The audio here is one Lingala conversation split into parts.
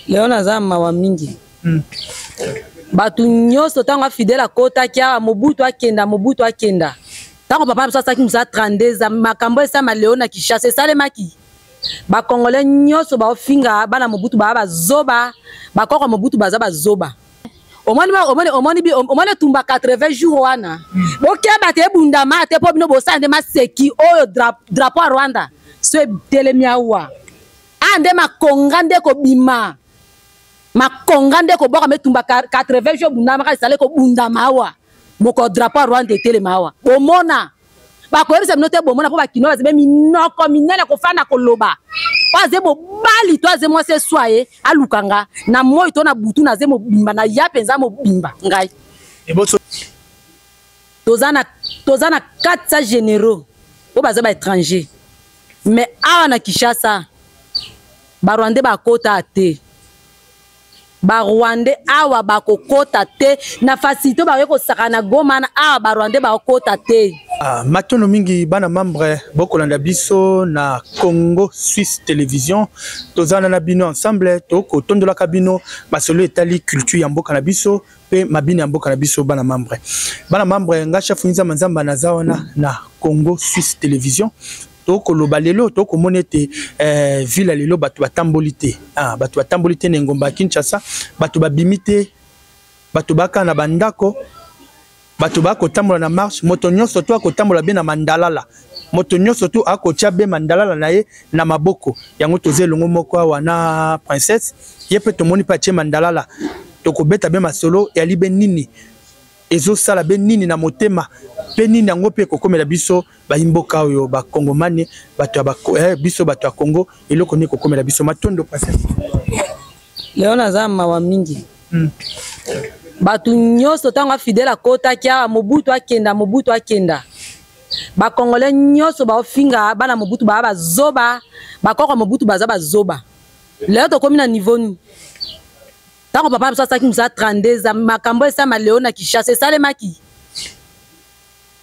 Leo naza mawa mingi. Batu nyonso tango fidèle akota kia Mobutu akenda. Tango papa biso asaki musa 32 ans makambo esama Leo na Kinshasa esalemaki. Ba Congolais nyonso ba ofinga bana Mobutu ba zoba, ba koko Mobutu baza ba zoba. Omoni tumba 80 jours wana. Boke bate bundama te po bino bosande maseki oyo drapeau à Rwanda. So telemiawa. Ande makonga nde ko bima. Makonga nde ko boka metumba 80 jours bundama ka sale ko bundama wa. Moko drapeau à Rwanda telemawa. Bomona. Ba ko risa binote bomona po ba kino ba minoko minene ko fana ko loba. Wazemo bali to azemo se soye alukanga na moi to na butu na zemo bimba na ya penza mo bimba ngai eboto tozana 400 généraux o baza ba étranger mais awa na Kinshasa ba Rwandais ba kota te ba Rwandais awa ba kokota te na facilité ba ko sakana Goma na awa ba Rwandais ba kota te. Matono mingi bana membre bokolanda biso na Congo Suisse Télévision tozana na bino ensemble toko tondola kabino basolo etali culture ya mboka na biso pe mabini ya mboka na biso bana membre nga chef Nza Manzamba nazawana na Congo Suisse Télévision toko loba lelo toko monete ville lelo batu batambolité batu batambolité na ngomba Kinshasa batu babimité batu baka na bandako batu bako tambola na marche moto nyonso to akotambola be na mandalala moto nyonso to akotia be mandalala na ye na maboko yango toze longo moko wana princesse yepe to moni pa tie mandalala to ko beta be masolo ya libe nini ezo sala be nini na motema pe nini yango pe ko komela biso ba imboka oyo ba kongomani batu ba biso batu ya Congo eloko ni ko komela biso matondo princesse Leo naza mawa mingi. Batu nyonso tango fidèle akota kia Mobutu akenda. Ba Congolais nyonso ba ofinga bana Mobutu ba zoba, ba koko Mobutu baza ba zoba. Leo to komi na niveau ni. Tango papa biso asaki musa 32 ans makambo esama Leo na Kinshasa esalemaki.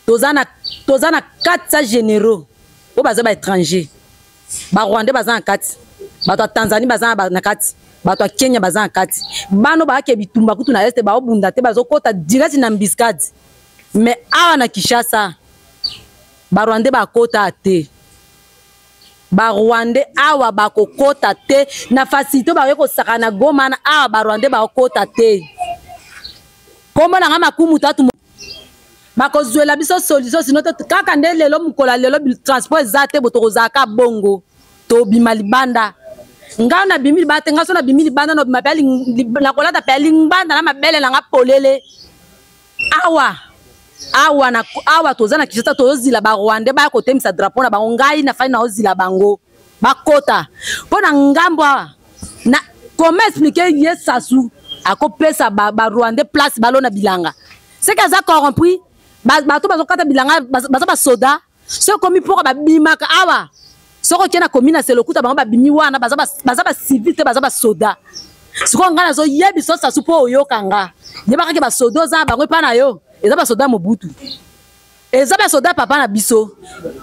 Tozana 400 généraux o baza ba étranger. Ba Rwandais baza en kati. Ba Tanzanie baza na kati. Bato Kenya baza kati bano ba ke bitumba kutu na este ba obunda te bazo kota direct na mbiskadi mais awa na Kinshasa ba Rwandais ba kota te ba Rwandais awa ba kokota te na facilité ba ko sakana Goma na awa ba Rwandais ba kota te kombo na ngama kumu tatu bako zwela biso solution sino to kaka nde lelo mukola lelo transport zate botoko zaka bongo to bimalibanda nga na bimili bate nga so na bimili banda no mabeli na kolata peli banda na mabele na nga polele awa tozana Kinshasa tozila ba Rwandais ba ko temisa drapeau na bango ngai na fani na ozila bango bakota pona ngambo na comment expliquer yesasu akopesa ba Rwandais place balona bilanga c'est que ça corrompu ba to bazokata bilanga baza ba soda c'est comme pour ba bimaka awa soko kena komina se lokuta bango babimi wana baza ba civil te baza ba soda siko ngana zo yebi so sasu po oyokanga yebaka ke ba soda za bango pa na yo eza ba soda Mobutu eza ba soda papa na biso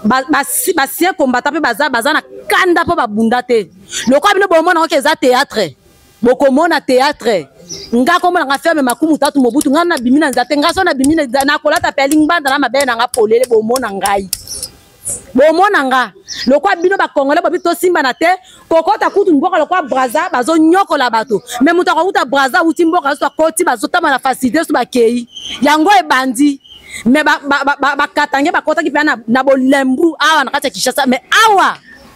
ba sien combattant pe baza na kanda po babunda te lokwa bino bomona ke eza théâtre bokomona théâtre nga komona nga ferme makumu tatu Mobutu ngana bimina nzate nga so na bimina na kolata peling banda na mabe na nga polele bomona ngai bomona nga lokwa bino ba Congolais bobi to simba na te kokota kutu mboka lokwa braza bazo nyoko la bato mais muta ko uta braza uti mboka so koti bazo tama na facilité so ba kei yango e bandi mais ba katange ba kota ki pena na bolembu awa na kati Kinshasa mais awa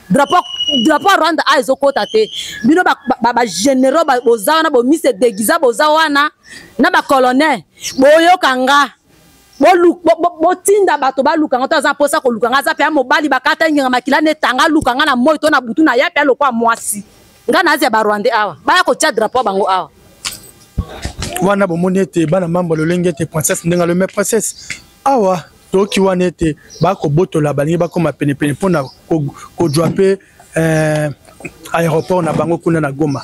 drapeau Rwanda a ezokota te bino ba généraux ba boza na bo mise déguisa boza wana na ba colonel boyokanga botinda bato balukanga to aza posa ko lukanga za pe mobali bakata nginga makila netanga lukanga na moyo to na butu na ya pe lokwa mwasi nga na azia ba Rwandais awa ba ko tia drapeau bango awa wana bomonete bana mambo lolengete princesse ndenga le princesse awa toki wana ete ba ko botola balingi ba koma pene pona ko droper aéroport na bango kuna na Goma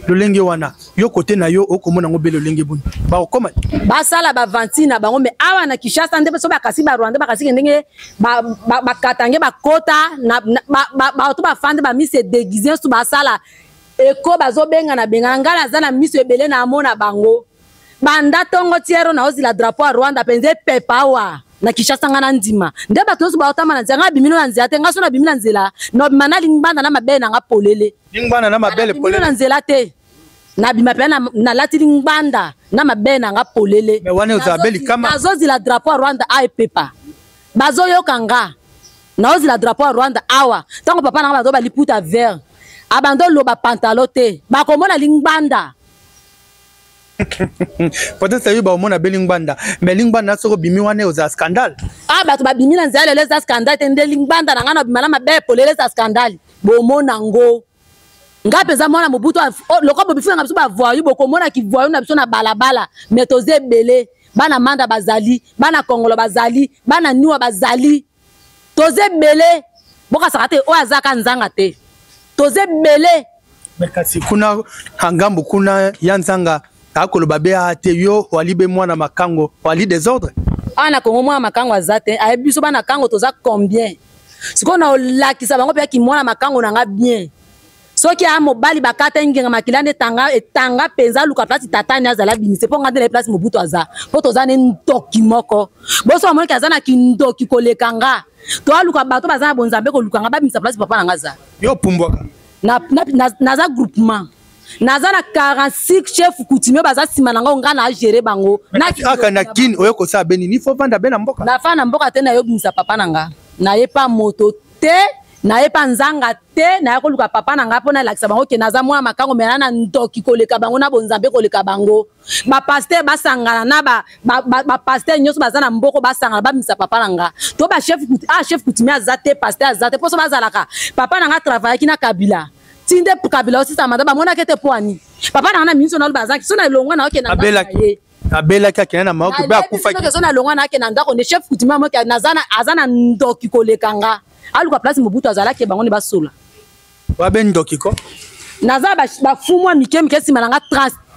lolenge wana yo kote na yo okomona ngo belo lolenge buni ba okoma basala ba vantina bango me awa na Kinshasa ndebe so bakasi ba Rwanda bakasi ndenge ba katange ba kota na ba to ba fande ba mise déguisé so basala eko bazo benga na benga ngala za na miso ebele na amona bango banda tongo tiero na ozila drapeau ya Rwanda penze pepa wa na Kinshasa ngana ndima nde bato so baotama na nzanga bimino na nzela te ngaso na bimina nzela no bimana lingbanda na mabele na nga polele lingbanda na mabele polele na nzela te na bima pe na lati lingbanda na mabele na nga polele me wane uzabeli kama bazo zila drapeau ya Rwanda a pepa bazo yokanga na ozila drapeau ya Rwanda awa tango papa na nga bazo baliputa vert abando loba pantalon te bakomona lingbanda peut-être ça y ba mona belingbanda mais lingbanda soko bimi wane oza scandale bato babimi na nzela lelo za scandale te nde lingbanda na ngana bimana mabe polele za scandale bomona ngo ngapeza mona mobutu loko bobifuna ngabiso ba voyu bokomona ki voyu na biso na balabala mais toze belé bana manda bazali bana kongolo bazali bana niwa bazali toze belé boka sakate o azaka nzanga te toze belé kasi kuna hangambu kuna yanzanga akoloba be ate yo walibe mwana makango wali désordre ana kongo mwana makango azate ayebiso bana kango toza combien siko na olakisa bango pe ki mwana makango nanga bien soki a mobali bakata ngenga makilande tanga penza luka place tatani azala binise po ngande na place mobutu aza po toza ne ndoki moko boso amoni kaza na kindoki kolekanga to aluka bato bazana bonzambe ko lukanga ba binisa place papa nanga za yo pumbwaka na za groupement naza na 46 chef coutumier baza sima nanga ngana gérer bango aka na kin oyo ko sa beni ni fo vanda bena mboka na fa na mboka te na yo binisa papa nanga na ye pa moto te na ye pa nzanga te na ko luka papa nanga pona lakisa bango ke naza mwa makango mena na ndoki koleka bango na bonzambe koleka bango ba pasteur basangana na ba pasteur nyoso baza na mboko basangana ba binisa papa nanga to ba chef coutumier azate pasteur azate poso bazalaka papa nanga travailler kina Kabila tinde Kabila aussi ça manda ba mona kete poani papa na minso na bazaki sona longwa na okena abela ka kena ma ko ba kufa ki sona longwa na kena ndako ne chef coutumier mo ka nazana azana ndoki kolekanga aluka place mobutu azala ke bango ne basola wa ben ndoki ko naza ba fumwa mikemike simalanga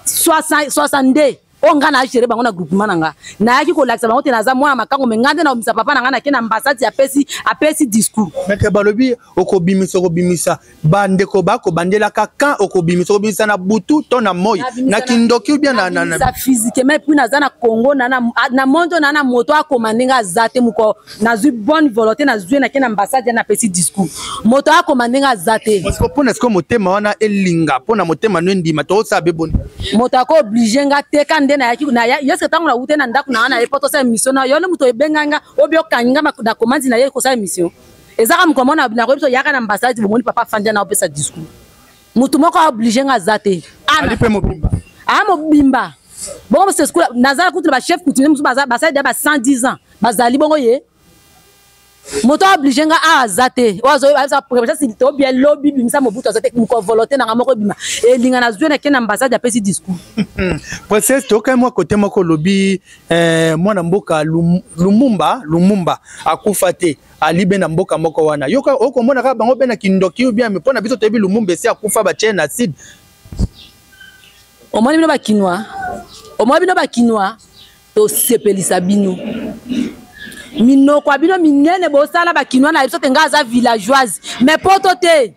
62 onga na gérer bango na groupement nanga na yaki ko lakisa bango te naza mwana makango mengande na omisa papa nanga na kena ambassade apesi discours meke balobi okobimisa bandeko bako bandela kaka okobimisa na butu to na moyi na kindoki ou bien na physique mais puis naza na Congo na mondo na moto akomandenga azate muko nazui bonne volonté nazui na kena ambassade na apesi discours moto akomandenga azate parce que pona sko motema wana elinga pona motema ndima to sabe boni moto ako obligé nga teka na yaki na yeske tango na ute na ndaku na wana epoto sa mission na yo le muto ebenganga obio kanga makuda commande na ye ko sa mission ezaka mkomona na ko biso yaka na ambassade bomoni papa fanja na opesa discours mutu moko obligé nga zate ali pe mobimba mobimba bongo c'est school nazala kutu ba chef coutumier musu baza ba 110 ans bazali bongo ye moto obligé nga azate ozo za préparer si to bien lobby bimisa mobutu azate ko volonté na moko bima elinga na zwe na kena ambassade ya pesi discours process to ka moi côté moko lobby mwana mboka Lumumba akufate alibe na mboka moko wana yoka okomona ka bango be na kindoki ou bien me pona biso tebi Lumumba esi akufa ba chaîne acide omoni bino ba kinwa to sepelisa bino mino kwa bino minene bo sala ba kinwa na biso tenga za villageoise mais poto te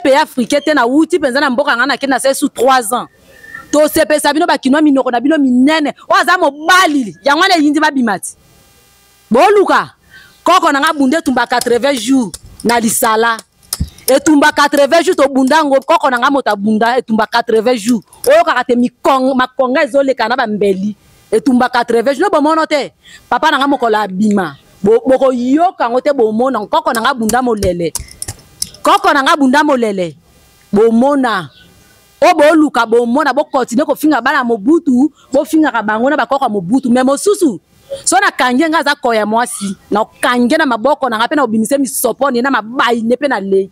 pays africain te na wuti penza na mboka ngana ke na sous 3 ans to sepe sabino ba kinwa minoko na bino minene oza mobali yango na yindi ba bimati boluka koko na ngabunde tumba 80 jours na lisala etumba 80 jours to bundango koko na ngamota bunda etumba 80 jours oyo kakate makonga ezoleka na ba mbeli etumba 80 jours bomono te papa na ngamoko la bima boko yoka ngote bomona koko na ngabunda molele bomona o boluka bomona bo continue ko finga bana mobutu bo finga ka bango na bakoko mobutu mais mosusu so na kange nga za koya mwasi na kange na maboko na ngape na obimise misoponi na mabai nepe na le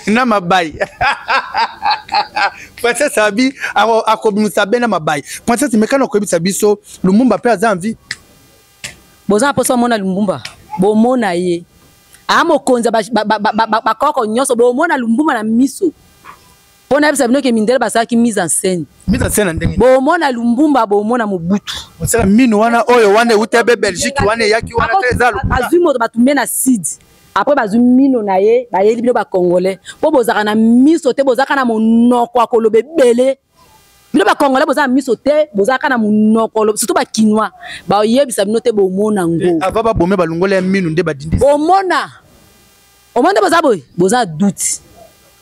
na mabai Princesse Sabi akobimisa be na mabai Princesse mekana okobisa biso Lumumba pe aza envie boza poso mona Lumumba bomona ye amo konza ba koko nyoso bomona Lumumba na miso pona bisa bino ke mindele basaki mise en scène ndenge bomona Lumumba bomona Mobutu osala mino wana oyo wana utebe Belgique wana yaki wana tezalo azwi moto batumbe na sud après bazwi mino na ye bayeli bino ba congolais po bozaka na miso te bozaka na monoko akoloba ebele bino ba congolais bozaka miso te bozaka na monoko surtout ba kinois ba yebisa bino te bomona ngo ava ba bomé balongola mino nde badindi bomona omonde boza doute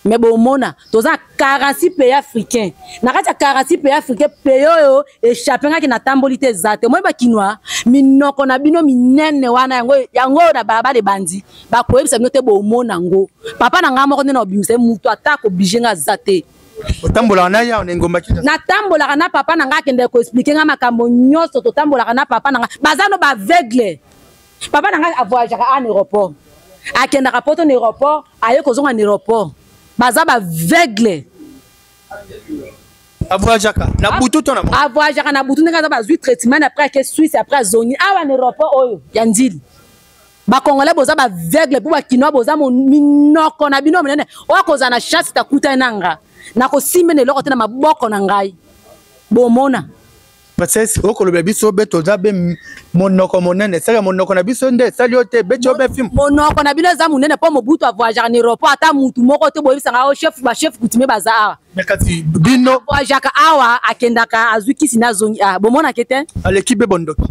mais bomona toza 46 pays africains na kati ya 46 pays africains pays oyo échappé ngaki na tamboli te zate moi ba kinois minoko na bino minene wana yango na baba le bandi ba koyebisa bino te bomona ngo papa na ngamo ko na obimisa mutu atako bijenga zate otambola na ya ngomba kita na tambola na papa na ngaki ndeko expliquer nga makambo nyoso to tambola na papa na bazano ba aveugle papa na ngaki voyager en aéroport akenda rapoto na aéroport aye kozonga na aéroport baza ba aveugle avoyajaka na butu to na mo avoyajaka na butu ndenge ba zui traitement après que Suisse après zoni awa na aéroport oyo ya ndili ba congolais boza ba aveugle pour ba kinois boza minoko na bino menene okoza na chance takuta nanga na ko simene loko te na maboko na ngai bomona parce que okoloba biso beto za be monoko monene saka monoko na biso nde sali ote beto be film monoko na bino za munene po mobutu avoyager na aéroport ata mutu moko te boyebisa nga chef ba chef coutumier baza awa mais kati bino voyager awa akendaka azwiki sina zongi bomona kete à l'équipe be bondoki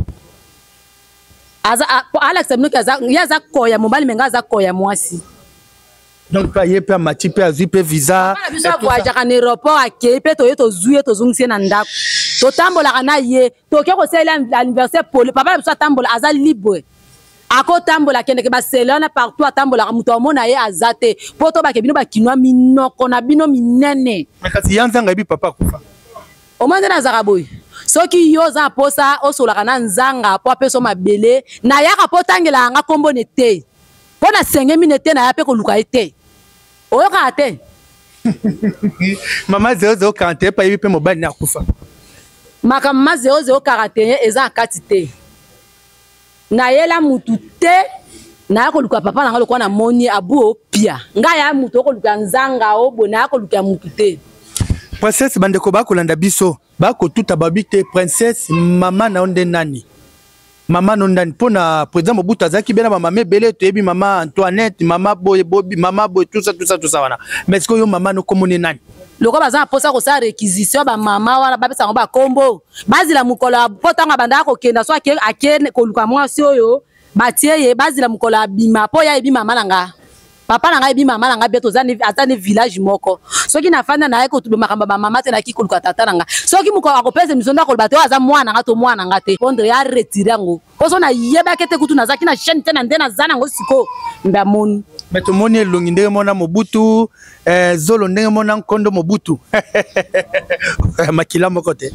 aza Alex bino kaza yaza koya mobali menga za koya mwasi donc pas yé pe mati pe azui pe visa biso voyager na aéroport akei pe to yeto zuye to zungisi na ndako to tambola na ye to ke ko sela l'anniversaire pour papa biso tambola aza libre ako tambola kende ke ba selana partout tambola muto amona ye azate po to ba ke bino ba kinwa minoko na bino minene mais kati yanzanga bi papa kufa o mande na zaraboy soki yo za posa osola na nzanga po apeso mabele na yaka po tangela nga kombo nete po na senge minete na ya pe ko luka ete oyo ka te mama 0040 pa yipe mobali na kufa makamma 0041 eza akati te na yela mutu te na ko luka papa na ngalo ko na moni abu opia nga ya mutu ko luka nzanga obo na ko luka mutu te princesse bandeko bakolanda biso bako tuta babite princesse mama na onde nani mama nondani pona président Mobutu azaki bena mama mebele toyebi mama Antoinette mama boy bobi mama boy tout ça wana mais est-ce que yo mama no komone nani loko baza posa ko sa réquisition ba mama wana ba pesa ba kombo bazila mukola potanga banda ko kenda so akene ko luka mwasi oyo batie ye bazila mukola bima po ya ebi mama nanga papa nanga ebi mama nanga beto azani village moko soki na fanda na ko tudo makamba ba mama te na kikuluka tata nanga soki muko akopese misonda ko bato aza mwana nga to mwana nga te pondre ya retirer ngo poso na yeba kete kutu na zaki na chaîne te na ndena zana ngo siko ndamoni mais to moni elongi ndenge mona Mobutu zolo ndenge mona nkondo Mobutu makila moko te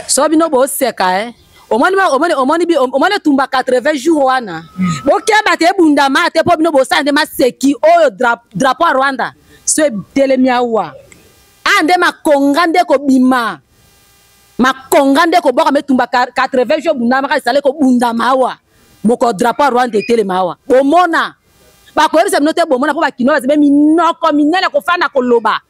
so bino bo seka omoni tumba 80 jours wana bokeba te bundama te po bino bosande maseki oyo drapeau ya Rwanda so telemi awa ande makonga nde ko bima makonga nde ko boka metumba 80 jours bundama ka sale ko bundama awa moko drapeau ya Rwanda telemi awa bomona bakoyebisa bino te bomona po bakino bazebe minoko minene kofanda koloba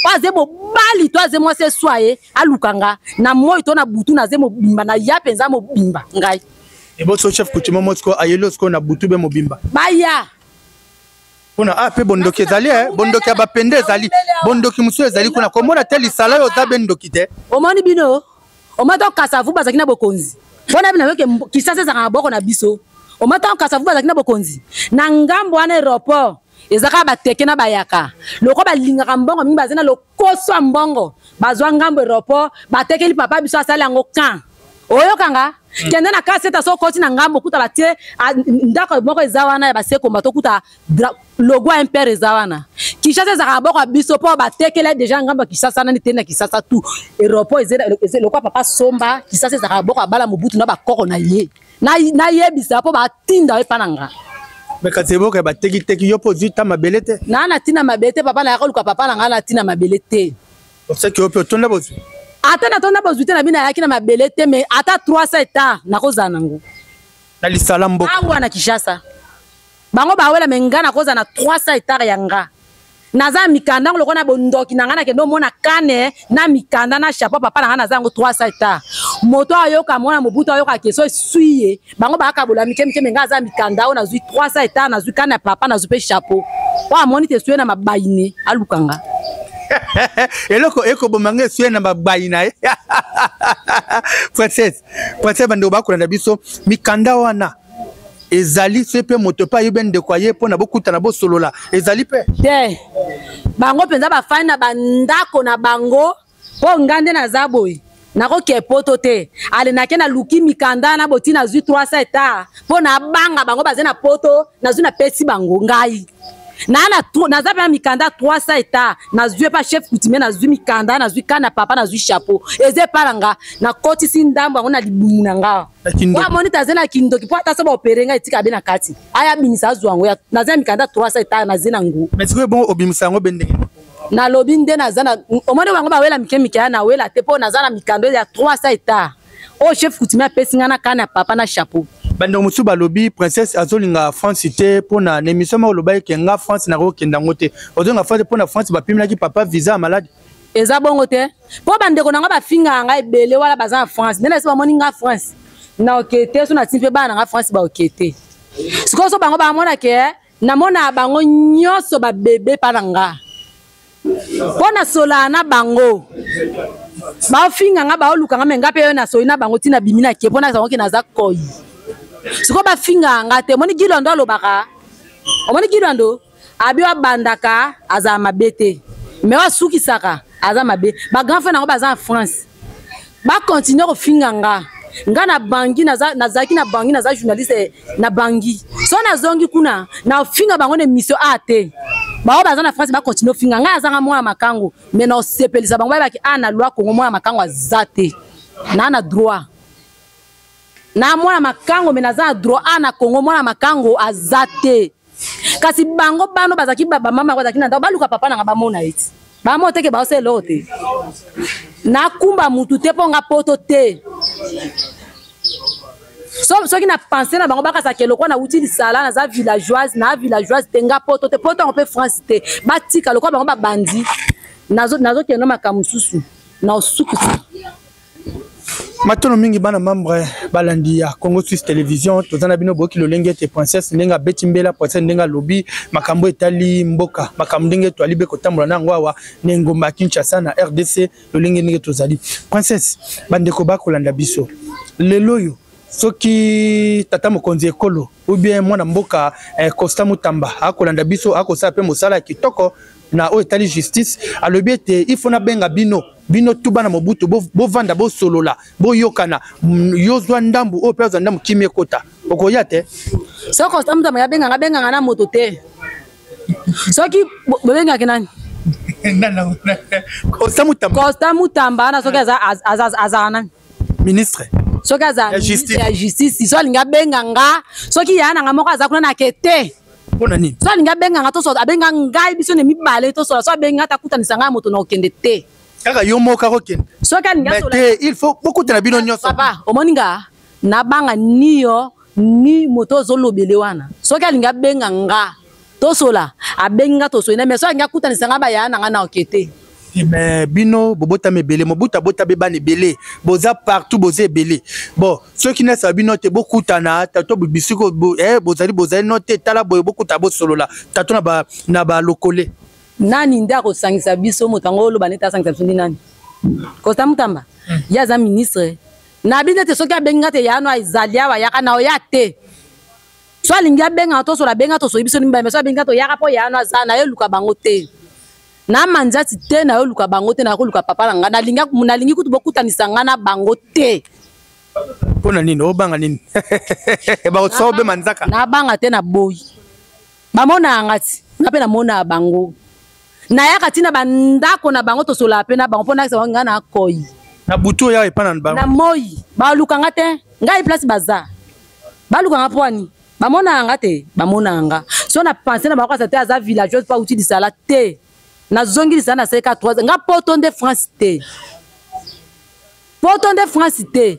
oaze mobali to aze mwasi eswaye alukanga na moi to na butu na ze mobimba na ya penza mobimba ngai eboso chef coutumier mosko ayelo sko na butu be mobimba baya pona pe bondoki ezali bondoki abapende ezali bondoki musu ezali kuna komona teli sala yo za bendoki te omoni bino omato kasavu bazaki na bokonzi bona bina weke kisasa za ngaboko na biso omato kasavu bazaki na bokonzi na ngambo wana aéroport ezaka bateke na bayaka loko balingaka mbongo mingi bazena lokoso mbongo bazwa ngambo aéroport batekeli papa biso asala yango kan oyokanga kende na kaseta so koti na ngambo kuta batie ndako moko eza wana ya baseko mbato kuta logo ya impere eza wana Kishasa ezaka boko biso po batekela deja ngambo Kishasa nani tena Kishasa tu aéroport eze loko papa somba Kishasa ezaka boko bala Mobutu na bakoko na ye na yebisa po batinda epananga. Mais quand c'est bon que teki yo pose ta mabelete. Na tina mabelete papa na yakoluka papa na ngana tina mabelete. Pour ça que yo peut tonda bozu. Ata na tonda bozu na bina yaki na mabelete mais ata 300 hectares na kozana ngo. Na lisala mboko. Bango na Kishasa. Bango bawela menga na kozana 300 hectares yanga. naza mikanda ngolo kona bondoki nangana kendo mona kane na mikanda na chapeau papa nangana zango 300 hectares moto ayoka mona mobuto ayoka keso suye bango bakabola mikemike menga za mikanda ona zui 300 hectares na zui kana papa na zui pe chapeau wa moni te suye na mabaine alukanga eloko eko bomange suye na mabaina princesse bando bakolanda biso mikanda wana ezali sepe moto pa yeben de kwaye pona bokuta na bo solola ezali pe te bango penza ba fana bandako na bango po ngande na zaboy nako ke poto te ale na kena luki mikanda na botina zui 300 hectares po na banga bango bazena poto na zui na pesi bango ngai na zape na mikanda 300 hectares na zui pa chef coutumier na zui mikanda na zui kana papa na zui chapeau eze paranga na koti si ndambo ngo na libumu na nga wa monita zena kindoki po ata soba operenga etika be na kati aya binisa zwango ya na zena mikanda 300 hectares na zena ngo mais c'est bon obimisa ngo bende na lobi nde na zana omone wango ba wela mikemike na wela te po na zana mikando ya 300 hectares o chef coutumier pesinga na kana papa na chapeau bando musu balobi princesse azolinga France te pona émission ma loba kenga France na ko kenda ngote ozonga France pona France ba pimela ki papa visa malade eza bongo te po bandeko nanga ba finga nga ebele wala baza France nena se ba moni nga France na okete so na timpe bana nga France ba okete siko so bango ba mona ke na mona bango nyoso ba bebe paranga pona solana bango ba finga nga ba oluka nga menga pe na soina bango tina bimina ke pona sango ke na za koi siko ba finga nga te moni gilondo lobaka omoni gilondo abi wa bandaka aza mabete me wa suki saka aza mabe ba grand frère nango baza en France ba continuer ko finga nga na bangi nazaki na bangi naza journaliste na bangi so na zongi kuna na finga bango ne mission ate ba baza na France ba continuer finga nga azanga mwa makango me na sepelisa bango ba ki ana loi Congo mwa makango azate na droit na mwana makango menaza droit ana Congo mwana makango azate kasi bango bano bazaki baba mama kwa zakina ndo baluka papa na bamona eti bamo teke ba se lote na kumba mutu te ponga poto te so ki na penser na bango baka sakelo kwa na uti sala na za villageoise tenga poto te poto on peut France te batika lokwa bango ba bandi nazo keno makamususu na osukusa Matono mingi bana membre balandi ya Congo Suisse Télévision tozana bino boki lolenge te princesse ndenga betimbela princesse ndenga lobi makambo etali mboka makambo ndenge to alibe kotambola na ngwawa nengomba Kinshasa na RDC lolenge ndenge tozali princesse bandeko bakolanda biso leloyo soki tata mokonzi ekolo ou bien mwana mboka Costa Mutamba akolanda biso akosa pe mosala kitoko na o etali justice alobi ete il faut na benga bino tuba na mobutu bo vanda bo solola bo yokana yozwa ndambu o peza ndambu kimie kota okoya te so Costa Mutamba ya benga na moto te soki bobenga kenani nana Costa Mutamba na soki azana ministre soki aza ministre ya justice so linga benga nga soki yana nga moko aza kuna na kete pona nini so linga benga nga to so abenga ngai biso ne mibale to so benga takutanisa nga moto na okende te kaka yo moka kokende soki linga so il faut beaucoup de bino nyonso papa omoninga na banga niyo ni moto zolobele wana soki linga benga nga to sola abenga to so ina mais so linga kutanisa nga ba yana nga na okete mais bino bobota mebele mobuta bota beba nebele boza partout boza belé bon ceux qui nesa bino te bokutana tato bisiko bozali note tala boye bokuta bo solola tato na ba lokole nani ndako sangisa biso motango lo baneta sangisa biso nani Costa Mutamba yaza ministre na bino te soki abenga te yano aizalia wa yaka na oyate so alinga benga to so la benga to so biso nimba mais so benga to yaka po yano azana yo luka bango te na manzati te na yo luka bango te na ko luka papa nga na lingi kutu bokutanisa nga na bango te pona nini obanga nini ba otsobe manzaka na banga te na boyi bamona ngati na pe na mona bango na yaka tina bandako na bango to sola pe na bango pona nga na koi na butu ya epana na bango na moi ba luka nga te ngai place baza ba luka nga poani bamona nga te bamona nga so na penser na bango sa te aza villageoise pa uti di sala te na zongi sana seka 3 nga poto de France te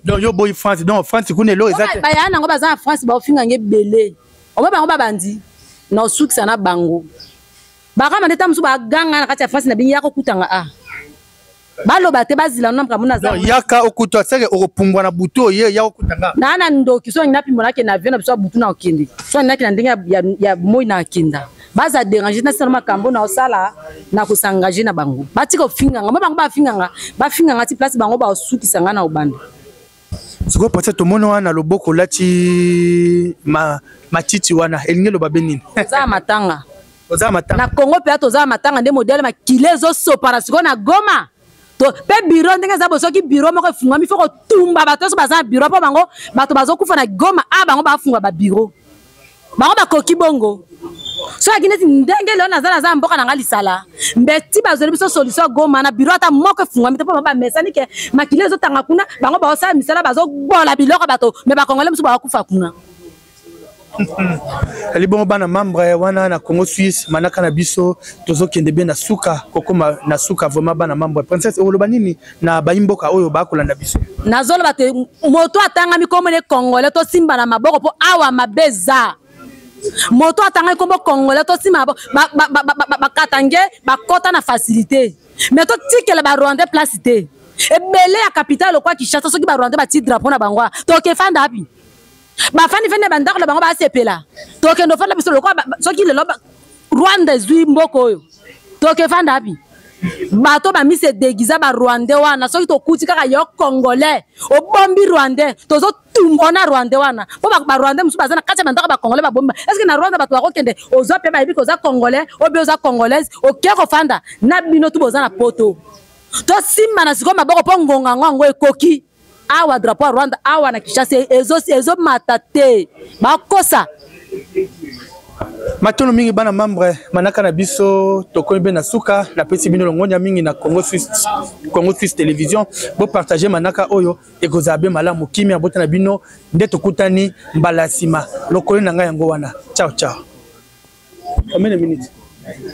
donc yo boy France donc France kune lo exact ba yana ngo baza France ba ofinga nge belé oba bango babandi na osuki sana bango bakama ndeta musu baganga na kati ya France na bingi yako kutanga a baloba te bazila na mkamuna za yaka okutwa seke okupungwa na buto ye ya okutanga na ndoki so ngina pimona ke na vena biso butu na okindi so ngina ke na ndenge ya moi na kinda baza déranger na sala makambo na osala na kusangaje na bango batiko finganga mo bango ba finganga ti place bango ba osukisa ngana obanda siko peut-être to mono wana loboko lati matiti wana elinge loba benini za matanga oza matanga na Congo pe toza matanga nde modèle makilezo sopara siko na Goma to pe bureau ndenge za bosoki bureau moko fungami foko tumba bato so baza bureau po bango bato bazokufa na Goma a bango ba funga ba bureau bango bakoki bongo so akineti ndenge leo naza mboka na ngali sala mbeti bazoli biso solution Goma na bureau ata moko fungami te po ba mesani ke makilezo tanga kuna bango ba osala misala bazo bola biloko bato me ba kongole musu ba kufa kuna ali bongo bana membre wana na Congo Suisse manaka na biso tozokende be na suka kokoma na suka vraiment bana membre princesse oloba nini na baimboka oyo bakolanda biso nazolo bate moto atanga mikomone Congolais to simba na maboko po awa mabeza moto atanga kombo Congolais to simba ba katange ba kota na facilité mais to tikela ba Rwanda place te ebele ya capitale kwa Kinshasa soki ba Rwanda ba ti drapeau na bangwa to ke fanda api bafani fene bandako la bango ba sepela toke ndo fanda biso lokwa soki lelo Rwanda zwi mboko oyo toke fanda api bato ba mise déguisa ba Rwandais wana soki to kuti kaka yo Congolais obombi Rwandais tozo tumbona Rwandais wana po ba Rwandais musu bazana kati bandako ba Congolais ba bomba est-ce que na Rwanda bato bakokende ozo pe ba ibi ko za Congolais obi oza Congolaise okeko fanda na bino tu bozana poto to simba na siko maboko po ngonga ngongo ekoki awa drapeau à Rwanda awa na Kinshasa ezo matate bakosa matono mingi bana membre manaka na biso tokoyi be na suka na pesi bino longonya mingi na Congo Suisse Télévision bo partager manaka oyo ekozabe malamu kimia bota na bino nde tokutani mbala sima lokoli na ngai yango wana ciao combien de minutes